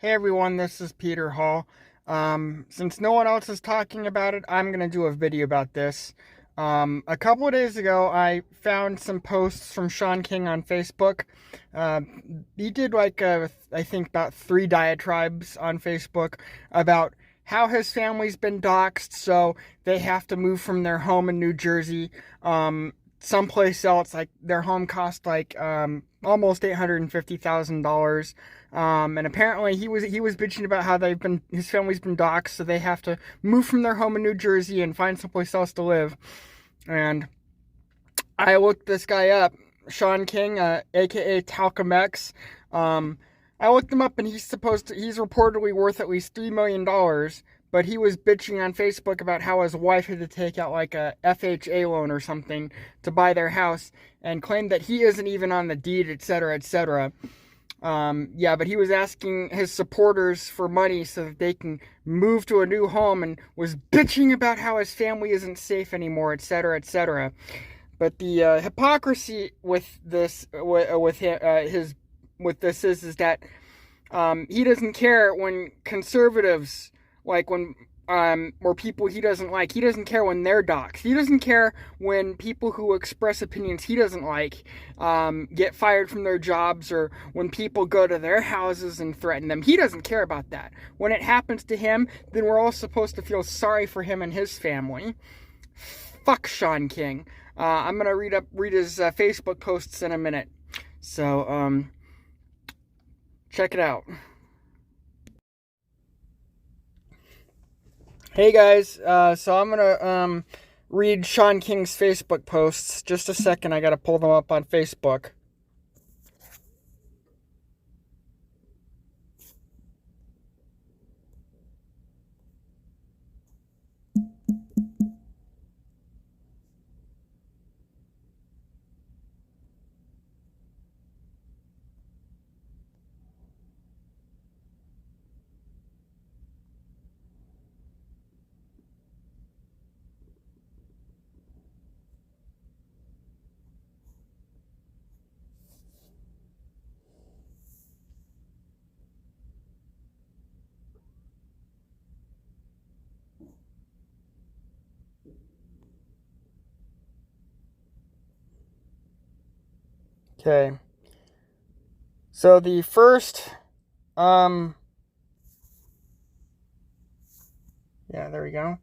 Hey everyone, this is Peter Hall. Since no one else is talking about it, I'm going to do a video about this. A couple of days ago, I found some posts from Shaun King on Facebook. Uh, he did I think about 3 diatribes on Facebook about how his family's been doxxed, so they have to move from their home in New Jersey, someplace else. Like their home cost almost $850,000. And apparently he was bitching about how his family's been doxxed, so they have to move from their home in New Jersey and find someplace else to live. And I looked this guy up, Shaun King, aka Talcum X. I looked him up, and he's reportedly worth at least $3 million. But he was bitching on Facebook about how his wife had to take out like a FHA loan or something to buy their house, and claimed that he isn't even on the deed, etc., etc. But he was asking his supporters for money so that they can move to a new home, and was bitching about how his family isn't safe anymore, etc., etc. But the hypocrisy with this, is that he doesn't care when conservatives, or people he doesn't like. He doesn't care when they're doxxed. He doesn't care when people who express opinions he doesn't like get fired from their jobs, or when people go to their houses and threaten them. He doesn't care about that. When it happens to him, then we're all supposed to feel sorry for him and his family. Fuck Shaun King. I'm gonna read his Facebook posts in a minute. So check it out. Hey guys, so I'm gonna read Shaun King's Facebook posts. Just a second, I gotta pull them up on Facebook. Okay. So the first, yeah, there we go.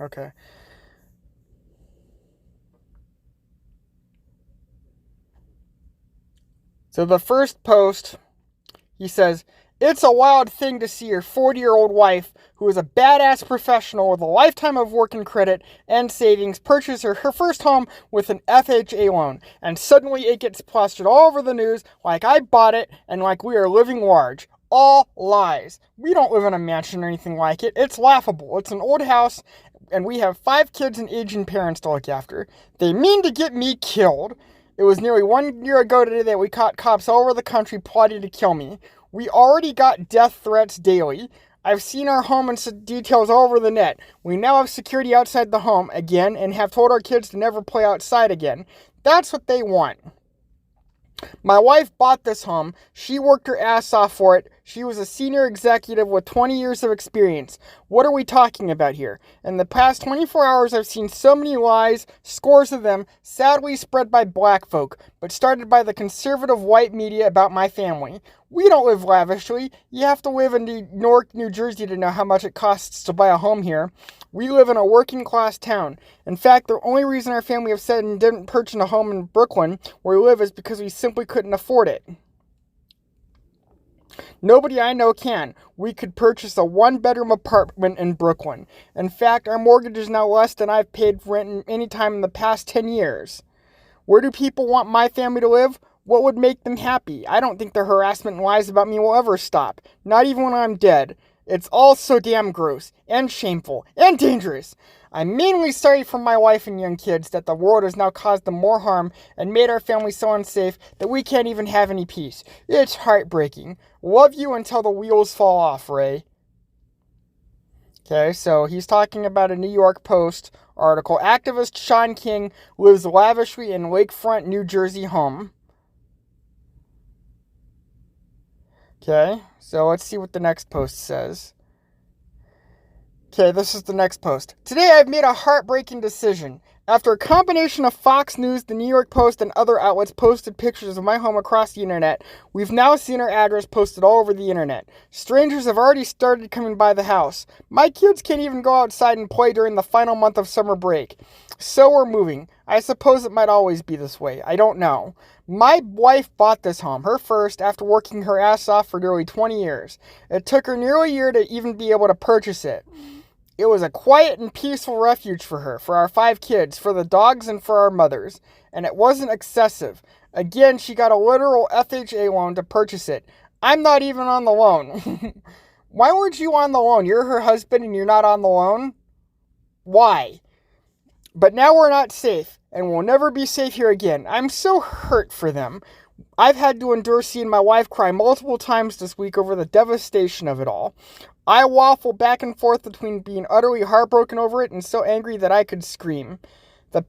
Okay. So the first post, he says, "It's a wild thing to see your 40-year-old wife, who is a badass professional with a lifetime of work and credit and savings, purchase her first home with an FHA loan, and suddenly it gets plastered all over the news like I bought it and like we are living large. All lies. We don't live in a mansion or anything like it. It's laughable. It's an old house, and we have 5 kids and aging parents to look after. They mean to get me killed. It was nearly 1 year ago today that we caught cops all over the country plotting to kill me. We already got death threats daily. I've seen our home and details all over the net. We now have security outside the home again and have told our kids to never play outside again. That's what they want. My wife bought this home. She worked her ass off for it. She was a senior executive with 20 years of experience. What are we talking about here? In the past 24 hours, I've seen so many lies, scores of them, sadly spread by black folk, but started by the conservative white media about my family. We don't live lavishly. You have to live in Newark, New Jersey to know how much it costs to buy a home here. We live in a working class town. In fact, the only reason our family have said and didn't purchase a home in Brooklyn, where we live, is because we simply couldn't afford it. Nobody I know can. We could purchase a 1-bedroom apartment in Brooklyn. In fact, our mortgage is now less than I've paid rent in any time in the past 10 years. Where do people want my family to live? What would make them happy? I don't think the harassment and lies about me will ever stop. Not even when I'm dead. It's all so damn gross, and shameful, and dangerous. I'm mainly sorry for my wife and young kids that the world has now caused them more harm and made our family so unsafe that we can't even have any peace. It's heartbreaking. Love you until the wheels fall off, Ray." Okay, so he's talking about a New York Post article. Activist Shaun King lives lavishly in lakefront New Jersey home. Okay, so let's see what the next post says. Okay, this is the next post. Today I've made a heartbreaking decision. After a combination of Fox News, the New York Post, and other outlets posted pictures of my home across the internet, we've now seen our address posted all over the internet. Strangers have already started coming by the house. My kids can't even go outside and play during the final month of summer break. So we're moving. I suppose it might always be this way. I don't know. My wife bought this home, her first, after working her ass off for nearly 20 years. It took her nearly a year to even be able to purchase it. It was a quiet and peaceful refuge for her, for our 5 kids, for the dogs, and for our mothers. And it wasn't excessive. Again, she got a literal FHA loan to purchase it. I'm not even on the loan. Why weren't you on the loan? You're her husband and you're not on the loan? Why? But now we're not safe, and we'll never be safe here again. I'm so hurt for them. I've had to endure seeing my wife cry multiple times this week over the devastation of it all. I waffle back and forth between being utterly heartbroken over it and so angry that I could scream. That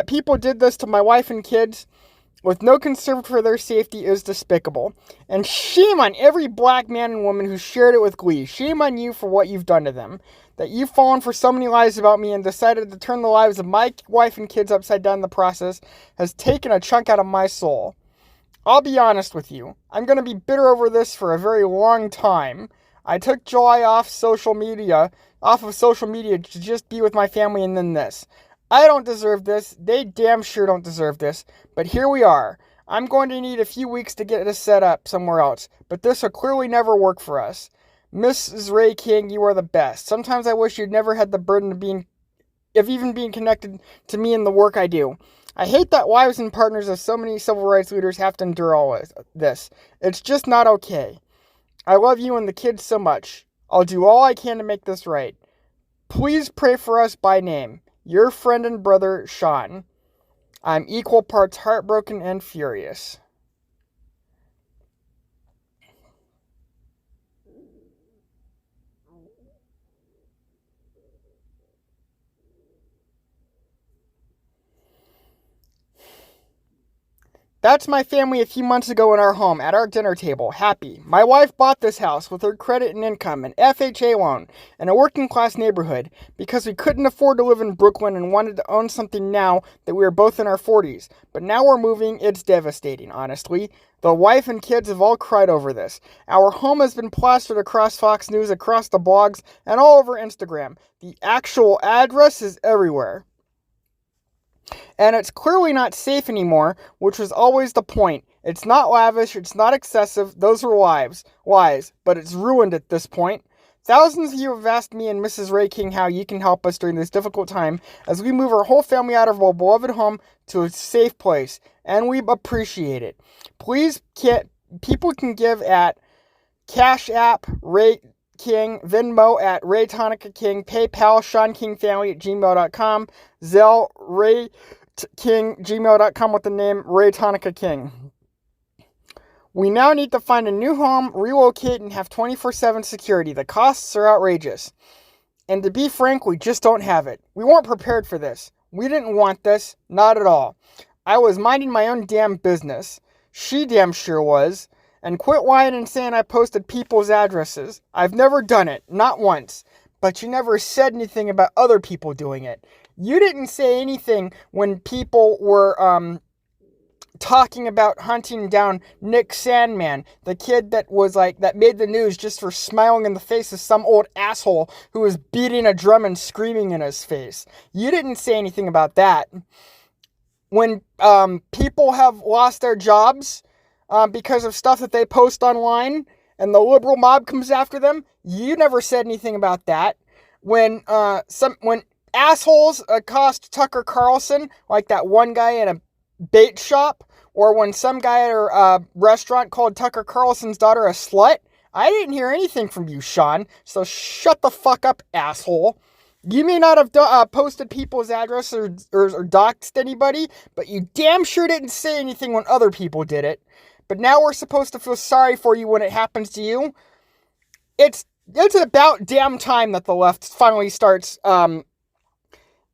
people did this to my wife and kids with no concern for their safety is despicable. And shame on every black man and woman who shared it with glee. Shame on you for what you've done to them. That you've fallen for so many lies about me and decided to turn the lives of my wife and kids upside down in the process has taken a chunk out of my soul. I'll be honest with you. I'm going to be bitter over this for a very long time. I took July off of social media to just be with my family, and then this. I don't deserve this. They damn sure don't deserve this. But here we are. I'm going to need a few weeks to get this set up somewhere else. But this will clearly never work for us. Mrs. Ray King, you are the best. Sometimes I wish you'd never had the burden of even being connected to me in the work I do. I hate that wives and partners of so many civil rights leaders have to endure all this. It's just not okay. I love you and the kids so much. I'll do all I can to make this right. Please pray for us by name. Your friend and brother, Shaun. I'm equal parts heartbroken and furious. That's my family a few months ago in our home, at our dinner table, happy. My wife bought this house with her credit and income, an FHA loan, in a working class neighborhood, because we couldn't afford to live in Brooklyn and wanted to own something now that we are both in our 40s. But now we're moving, it's devastating, honestly. The wife and kids have all cried over this. Our home has been plastered across Fox News, across the blogs, and all over Instagram. The actual address is everywhere. And it's clearly not safe anymore, which was always the point. It's not lavish, it's not excessive, those were lies, but it's ruined at this point. Thousands of you have asked me and Mrs. Ray King how you can help us during this difficult time as we move our whole family out of our beloved home to a safe place, and we appreciate it. People can give at Cash App, Ray King, Venmo at Ray Tonica King, PayPal, ShaunKingFamily@gmail.com, Zelle, Ray King, gmail.com with the name Ray Tonica King. We now need to find a new home, relocate, and have 24/7 security. The costs are outrageous. And to be frank, we just don't have it. We weren't prepared for this. We didn't want this. Not at all. I was minding my own damn business. She damn sure was. And quit lying and saying I posted people's addresses. I've never done it. Not once. But you never said anything about other people doing it. You didn't say anything when people were talking about hunting down Nick Sandman, the kid that made the news just for smiling in the face of some old asshole who was beating a drum and screaming in his face. You didn't say anything about that. When people have lost their jobs because of stuff that they post online and the liberal mob comes after them, you never said anything about that. When assholes accost Tucker Carlson, like that one guy in a bait shop, or when some guy at a restaurant called Tucker Carlson's daughter a slut, I didn't hear anything from you, Shaun, so shut the fuck up, asshole. You may not have posted people's address or doxed anybody, but you damn sure didn't say anything when other people did it. But now we're supposed to feel sorry for you when it happens to you? It's it's about damn time that the left finally starts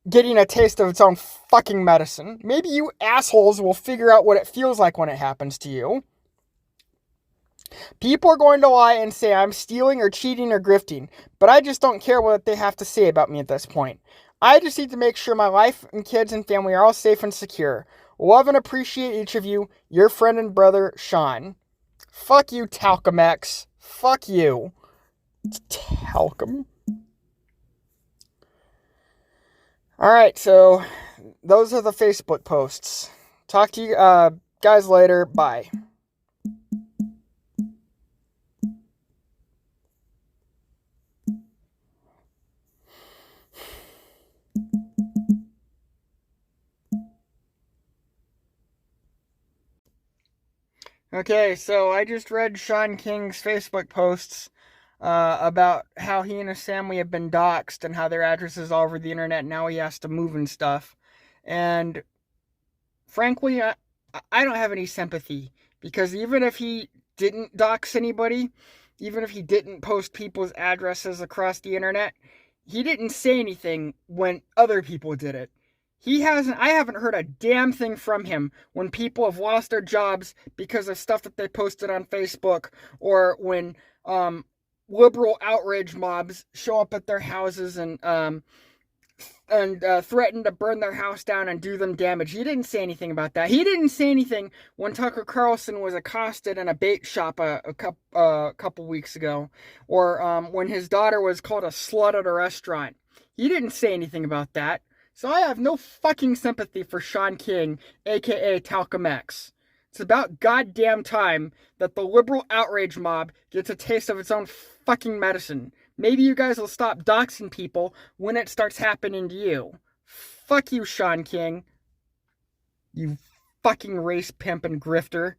getting a taste of its own fucking medicine. Maybe you assholes will figure out what it feels like when it happens to you. People are going to lie and say I'm stealing or cheating or grifting, but I just don't care what they have to say about me at this point. I just need to make sure my life and kids and family are all safe and secure. Love and appreciate each of you. Your friend and brother, Shaun. Fuck you, Talcum X. Fuck you. Talcum. Alright, so those are the Facebook posts. Talk to you guys later. Bye. Okay, so I just read Shaun King's Facebook posts about how he and his family have been doxxed and how their address is all over the internet and now he has to move and stuff. And frankly, I don't have any sympathy because even if he didn't dox anybody, even if he didn't post people's addresses across the internet, he didn't say anything when other people did it. I haven't heard a damn thing from him when people have lost their jobs because of stuff that they posted on Facebook, or when liberal outrage mobs show up at their houses and threaten to burn their house down and do them damage. He didn't say anything about that. He didn't say anything when Tucker Carlson was accosted in a bait shop a couple weeks ago, or when his daughter was called a slut at a restaurant. He didn't say anything about that. So I have no fucking sympathy for Shaun King, aka Talcum X. It's about goddamn time that the liberal outrage mob gets a taste of its own fucking medicine. Maybe you guys will stop doxing people when it starts happening to you. Fuck you, Shaun King. You fucking race pimp and grifter.